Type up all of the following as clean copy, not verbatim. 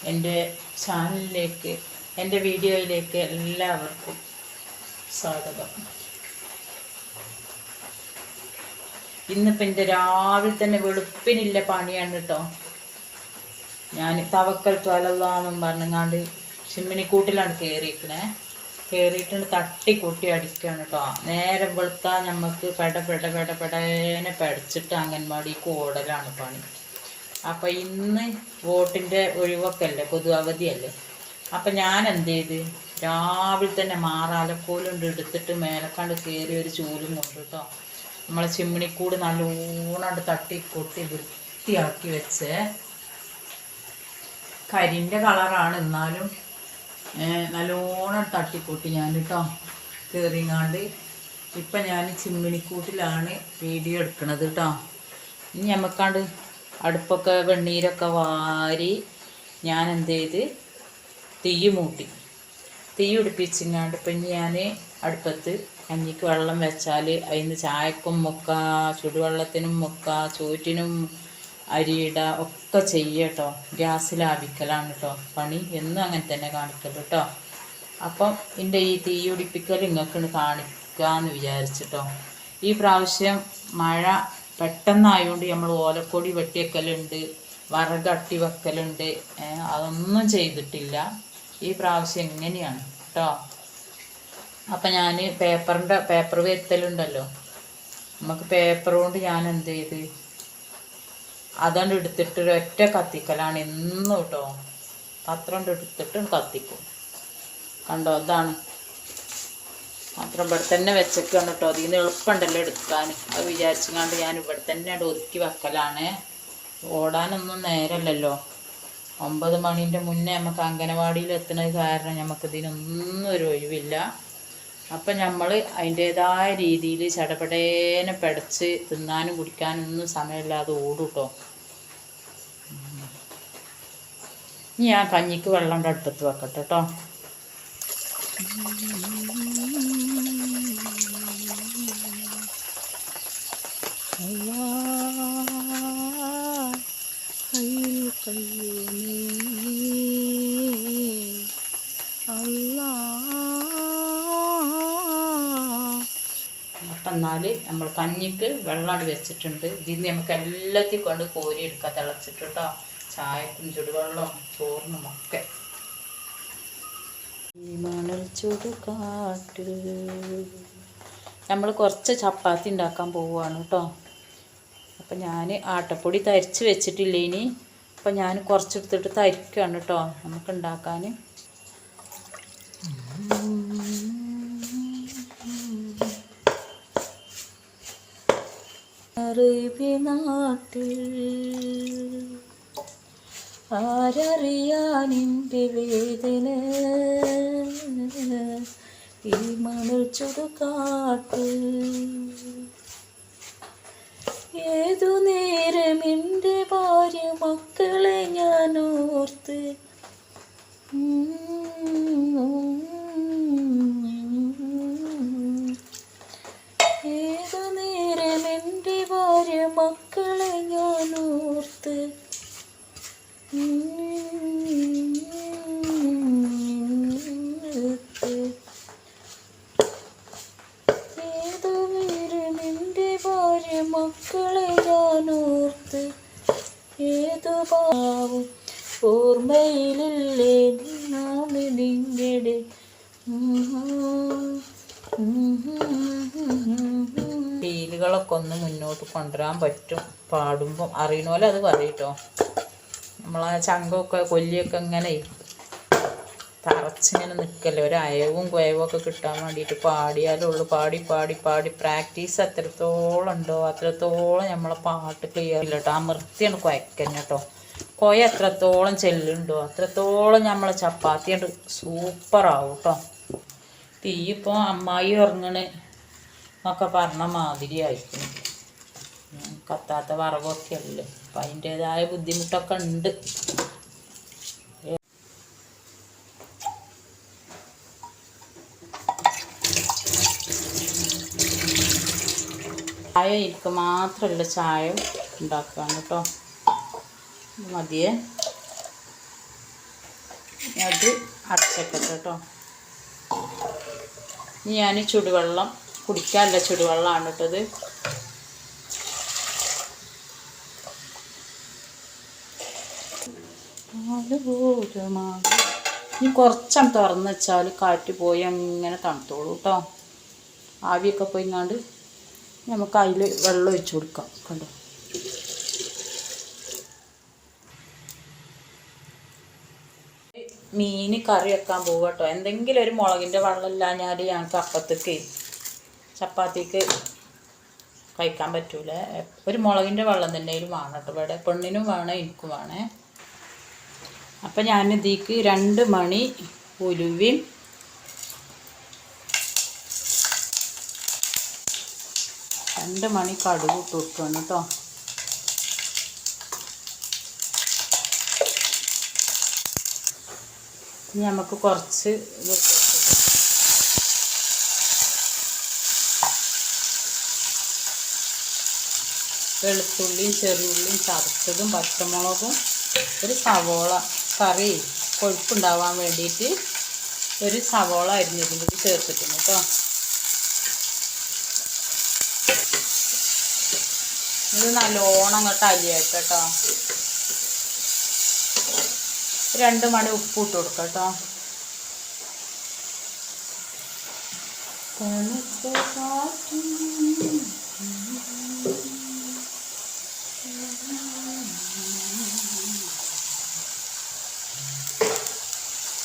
എൻ്റെ ചാനലിലേക്ക്, എൻ്റെ വീഡിയോയിലേക്ക് എല്ലാവർക്കും സ്വാഗതം. ഇന്നിപ്പോൾ എൻ്റെ രാവിലെ തന്നെ വെളുപ്പിനില്ല പണിയാണ് കേട്ടോ. ഞാൻ തവക്കൽ ത്വലല്ലാന്നും പറഞ്ഞങ്ങാണ്ട് ചിമ്മിനിക്കൂട്ടിലാണ് കയറിയിട്ടുണ്ട് തട്ടിക്കൂട്ടി അടിക്കുകയാണ് കേട്ടോ. നേരം വെളുത്താൽ നമുക്ക് പെടേനെ പഠിച്ചിട്ട് അംഗൻവാടിക്ക് ഓടലാണ് പണി. അപ്പം ഇന്ന് വോട്ടിൻ്റെ ഒഴിവൊക്കെ അല്ലേ, പൊതു അവധിയല്ലേ. അപ്പം ഞാൻ എന്ത് ചെയ്ത് രാവിലെ തന്നെ മാറാലക്കോലുണ്ട് എടുത്തിട്ട് മേലക്കാണ്ട് കയറി ഒരു ചൂലും കൊണ്ട് കേട്ടോ നമ്മളെ ചിമ്മിണിക്കൂട് നല്ലോണം തട്ടി കൊട്ടി വൃത്തിയാക്കി വെച്ച്. കരിൻ്റെ കളറാണ്, എന്നാലും നല്ലോണം തട്ടിക്കൊട്ടി ഞാൻ കേട്ടോ കയറിങ്ങാണ്ട്. ഇപ്പം ഞാൻ ചിമ്മിണിക്കൂട്ടിലാണ് വീഡിയോ എടുക്കണത് കേട്ടോ. ഇനി നമുക്കാണ്ട് അടുപ്പൊക്കെ വെണ്ണീരൊക്കെ വാരി ഞാൻ എന്ത് ചെയ്ത് തീ പിടിപ്പിച്ചിങ്ങാണ്ട് ഇപ്പം ഞാൻ അടുപ്പത്ത് കഞ്ഞിക്ക് വെള്ളം വെച്ചാൽ അതിന് ചായക്കും മുക്ക, ചുടുവെള്ളത്തിനും മുക്ക, ചോറ്റിനും അരിയിട ഒക്കെ ചെയ്യട്ടോ. ഗ്യാസിലാവിക്കലാണ് കേട്ടോ പണി, എന്നും അങ്ങനെ തന്നെ കാണിക്കല്ലോ കേട്ടോ. അപ്പം എൻ്റെ ഈ തീ പിടിപ്പിക്കൽ നിങ്ങൾക്ക് കാണിക്കാമെന്ന് വിചാരിച്ചിട്ടോ. ഈ പ്രാവശ്യം മഴ പെട്ടെന്നായതുകൊണ്ട് നമ്മൾ ഓലക്കൊടി വെട്ടിവെക്കലുണ്ട്, വിറകട്ടി വെക്കലുണ്ട്, അതൊന്നും ചെയ്തിട്ടില്ല. ഈ പ്രാവശ്യം എങ്ങനെയാണ് കേട്ടോ. അപ്പം ഞാൻ പേപ്പർ വരുത്തലുണ്ടല്ലോ, നമുക്ക് പേപ്പർ കൊണ്ട് ഞാൻ എന്ത് ചെയ്ത് അതുകൊണ്ട് എടുത്തിട്ട് ഒരൊറ്റ കത്തിക്കലാണ് എന്നും കേട്ടോ. പത്രം കൊണ്ട് എടുത്തിട്ട് കത്തിക്കും കണ്ടോ. അതാണ് പത്രം ഇവിടെ തന്നെ വെച്ചേക്കാണ് കേട്ടോ. അതിൽ നിന്ന് എളുപ്പമുണ്ടല്ലോ എടുക്കാൻ, അത് വിചാരിച്ചുകൊണ്ട് ഞാൻ ഇവിടെ തന്നെ ഒതുക്കി വെക്കലാണ്. ഓടാനൊന്നും നേരമല്ലല്ലോ, 9 മണീൻ്റെ മുന്നേ നമുക്ക് അംഗനവാടിയിൽ എത്തുന്നത് കാരണം നമുക്കിതിനൊന്നും ഒരു ഒഴിവില്ല. അപ്പം നമ്മൾ അതിൻ്റേതായ രീതിയിൽ ചടപടേനെ പിടച്ച് തിന്നാനും കുടിക്കാനൊന്നും സമയമില്ലാതെ ഓടും കേട്ടോ. ഞാൻ കഞ്ഞിക്ക് വെള്ളം അടുപ്പത്ത് വെക്കട്ടെ കേട്ടോ. അപ്പം എന്നാൽ നമ്മൾ കഞ്ഞിക്ക് വെള്ളം വെച്ചിട്ടുണ്ട്. ഇതിന് നമുക്ക് എല്ലാத்தைയും കൊണ്ട് കോരി എടുക്കാം തിളച്ചിട്ട് കേട്ടോ. ചായക്കും ചുടുവെള്ളവും ചോറിനും ഒക്കെ. ഈ മണൽ ചുടുകാട്ടിൽ നമ്മൾ കുറച്ച് ചപ്പാത്തി ഉണ്ടാക്കാൻ പോവുകയാണ് കേട്ടോ. അപ്പം ഞാൻ ആട്ടപ്പൊടി തരിച്ച് വെച്ചിട്ടില്ല ഇനി. അപ്പം ഞാൻ കുറച്ചെടുത്തിട്ട് തരിക്കുകയാണ് കേട്ടോ നമുക്ക് ഉണ്ടാക്കാൻ. അറബി നാട്ടിൽ ആരറിയാനിൻ്റെ വേദന, ഈ മണൽ ചുടുകാട്ടിൽ ഏതു നേരം എൻ്റെ ഭാര്യ മക്കളെ ഞാൻ ഓർത്ത് ഏതു നേരം എൻ്റെ ഭാര്യ മക്കളെ ഞാൻ ഓർത്ത് ഏതു നേരം എൻ്റെ ഭാര്യ മക്കളെ ഞാനോർത്ത് ഏതു പാവും ഓർമ്മയിലില്ലേ നിങ്ങളുടെ ഫീലുകളൊക്കെ ഒന്ന് മുന്നോട്ട് കൊണ്ടുവരാൻ പറ്റും പാടുമ്പം. അറിയണ പോലെ അത് പറയട്ടോ. നമ്മളെ ചങ്കൊക്കെ കൊല്ലിയൊക്കെ ഇങ്ങനെ തറച്ചിങ്ങനെ നിൽക്കല്ലേ, ഒരു അയവും കുയവും ഒക്കെ കിട്ടാൻ വേണ്ടിയിട്ട് പാടിയാലുള്ളൂ. പാടി പ്രാക്ടീസ് എത്രത്തോളം ഉണ്ടോ അത്രത്തോളം നമ്മളെ പാട്ട് ക്ലിയർ ഇല്ല കേട്ടോ. അമൃത്തിയാണ് കുഴക്കന്നെ കേട്ടോ. കുയ എത്രത്തോളം ചെല്ലുണ്ടോ അത്രത്തോളം നമ്മളെ ചപ്പാത്തി ഉണ്ട് സൂപ്പറാവും കേട്ടോ. തീ ഇപ്പോൾ അമ്മായി ഉറങ്ങണ് എന്നൊക്കെ പറഞ്ഞ മാതിരി ആയിരിക്കും. കത്താത്ത വറവൊക്കെ അല്ലേ, അപ്പം അതിൻ്റേതായ ബുദ്ധിമുട്ടൊക്കെ ഉണ്ട്. ചായ എനിക്ക് മാത്രമല്ല ചായ ഉണ്ടാക്കുകയാണ് കേട്ടോ. മതിയേ. അത് അടച്ചേക്കട്ടെ കേട്ടോ. ഇനി ഞാൻ ചുടുവെള്ളം കുടിക്കാനുള്ള ചുടുവെള്ളമാണ് ഇട്ടത്. ഇനി കുറച്ചാണ് തുറന്ന് വെച്ചാൽ കാറ്റ് പോയി അങ്ങനെ തണുത്തോളൂ കേട്ടോ. ആവിയൊക്കെ പോയിങ്ങാണ്ട് നമുക്ക് അതിൽ വെള്ളം ഒഴിച്ച് കൊടുക്കാം. കണ്ടോ, മീൻ കറി വെക്കാൻ പോകും കേട്ടോ. എന്തെങ്കിലും ഒരു മുളകിൻ്റെ വെള്ളം ഇല്ലാഞ്ഞാൽ ഞങ്ങൾക്ക് അപ്പത്തേക്ക് ചപ്പാത്തിക്ക് കഴിക്കാൻ പറ്റൂല. ഒരു മുളകിൻ്റെ വെള്ളം തന്നെ അതിൽ വേണം കേട്ടോ. ഇവിടെ പെണ്ണിനും വേണം എനിക്കും വേണേ. അപ്പം ഞാനിതിക്ക് 2 മണി ഉലുവയും 2 മണി കടുക് ഇട്ട് കൊടുക്കണം കേട്ടോ. ഇനി നമുക്ക് കുറച്ച് വെളുത്തുള്ളിയും ചെറിയുള്ളിയും ചതച്ചതും പച്ചമുളകും ഒരു സവോള, കറി കൊഴുപ്പുണ്ടാവാൻ വേണ്ടിയിട്ട് ഒരു സവോള അരിഞ്ഞതും കൂടി ചേർത്തിട്ടുണ്ട് കേട്ടോ. ഇത് നല്ലോണം അങ്ങോട്ട് അരിയായിട്ട് കേട്ടോ. 2 മണി ഉപ്പ് ഇട്ട് കൊടുക്കാം കേട്ടോ.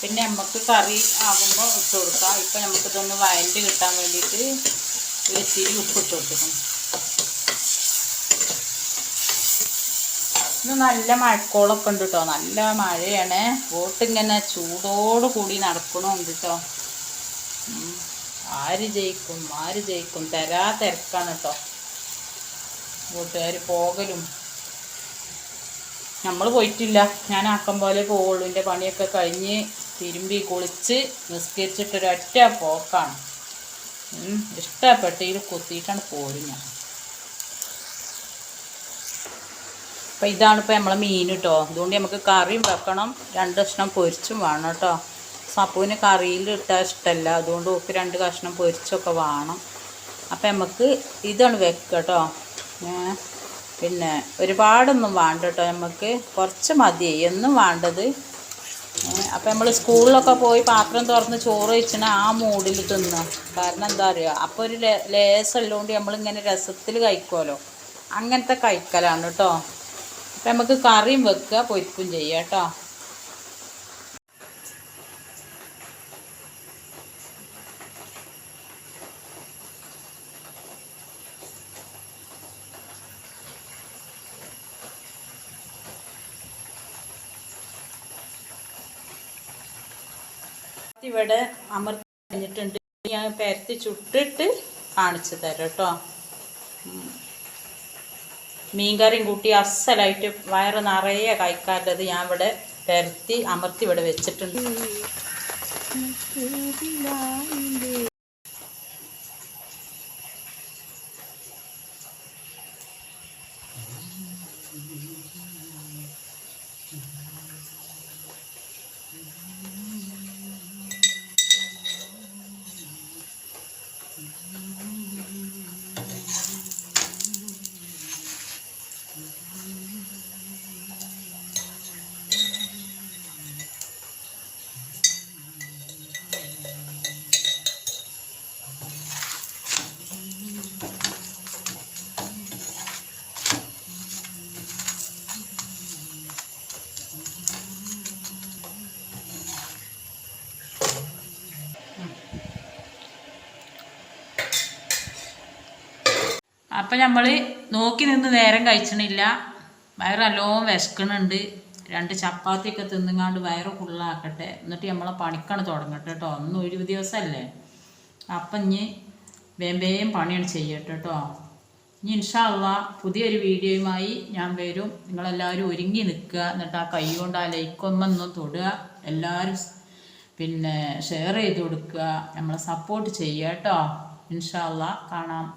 പിന്നെ നമുക്ക് കറി ആകുമ്പോൾ ഇട്ട് കൊടുക്കാം. ഇപ്പം നമുക്കിതൊന്ന് വഴണ്ട് കിട്ടാൻ വേണ്ടിയിട്ട് ഒരു ഇത്തിരി ഉപ്പ് ഇട്ട് കൊടുക്കണം. ഇന്ന് നല്ല മഴക്കോളൊക്കെ ഉണ്ട് കേട്ടോ. നല്ല മഴയാണ്. ബോട്ടിങ്ങനെ ചൂടോട് കൂടി നടക്കണമുണ്ട് കേട്ടോ. ആര് ജയിക്കും തിരക്കാണ് കേട്ടോ. ബോട്ടുകാർ പോകലും നമ്മൾ പോയിട്ടില്ല. ഞാൻ ആക്കം പോലെ പോവുള്ളൂ. എൻ്റെ പണിയൊക്കെ കഴിഞ്ഞ് തിരുമ്പി കുളിച്ച് നിസ്കരിച്ചിട്ടൊരൊറ്റ പോക്കാണ്. ഇഷ്ടപ്പെട്ടതിൽ കുത്തിയിട്ടാണ് പോരും ഞാൻ. അപ്പം ഇതാണിപ്പോൾ നമ്മളെ മീൻ കേട്ടോ. അതുകൊണ്ട് നമുക്ക് കറിയും വെക്കണം, 2 കഷ്ണം പൊരിച്ചും വേണം കേട്ടോ. സപ്പുവിന് കറിയിൽ ഇട്ടാൽ ഇഷ്ടമല്ല. അതുകൊണ്ട് ഓക്ക് 2 കഷ്ണം പൊരിച്ചൊക്കെ വേണം. അപ്പം നമുക്ക് ഇതാണ് വെക്കുക കേട്ടോ. പിന്നെ ഒരുപാടൊന്നും വേണ്ട കേട്ടോ. നമുക്ക് കുറച്ച് മതി എന്നും വേണ്ടത്. അപ്പം നമ്മൾ സ്കൂളിലൊക്കെ പോയി പാത്രം തുറന്ന് ചോറ് വെച്ചിട്ട് ആ മൂഡിൽ തിന്നാം. കാരണം എന്താ പറയുക, അപ്പോൾ ഒരു ലേസം ഉള്ളതുകൊണ്ട് നമ്മളിങ്ങനെ രസത്തിൽ കഴിക്കുമല്ലോ. അങ്ങനത്തെ കഴിക്കലാണ് കേട്ടോ. അപ്പം നമുക്ക് കറിയും വെക്കുക, പൊരിക്കും ചെയ്യാം കേട്ടോ. ഇവിടെ അമർത്തി കഴിഞ്ഞിട്ടുണ്ട്. ഞാൻ പരത്തി ചുട്ടിട്ട് കാണിച്ചു തരാം കേട്ടോ. മീൻകറിയും കൂട്ടി അസലായിട്ട് വയറ് നിറയെ കഴിക്കാറുള്ളത് ഞാൻ ഇവിടെ പരത്തി അമർത്തി ഇവിടെ വെച്ചിട്ടുണ്ട്. അപ്പം നമ്മൾ നോക്കി നിന്ന് നേരം കഴിച്ചണില്ല. വയറ് നല്ലോണം വിശക്കണുണ്ട്. 2 ചപ്പാത്തിയൊക്കെ തിന്നുങ്ങാണ്ട് വയറ് ഫുള്ളാക്കട്ടെ. എന്നിട്ട് നമ്മളെ പണിക്കണ് തുടങ്ങട്ടെ കേട്ടോ. അന്ന് ഒഴിവ് ദിവസമല്ലേ. അപ്പം ഇനി വേഗം പണിയാണ് ചെയ്യട്ടെ കേട്ടോ. ഇനി ഇൻഷാ അള്ളാ പുതിയൊരു വീഡിയോയുമായി ഞാൻ വരും. നിങ്ങളെല്ലാവരും ഒരുങ്ങി നിൽക്കുക. എന്നിട്ട് ആ കൈ കൊണ്ട് ആ ലൈക്കൊന്നും തൊടുക. എല്ലാവരും പിന്നെ ഷെയർ ചെയ്ത് കൊടുക്കുക. നമ്മളെ സപ്പോർട്ട് ചെയ്യുക കേട്ടോ. ഇൻഷാ അള്ളാ കാണാം.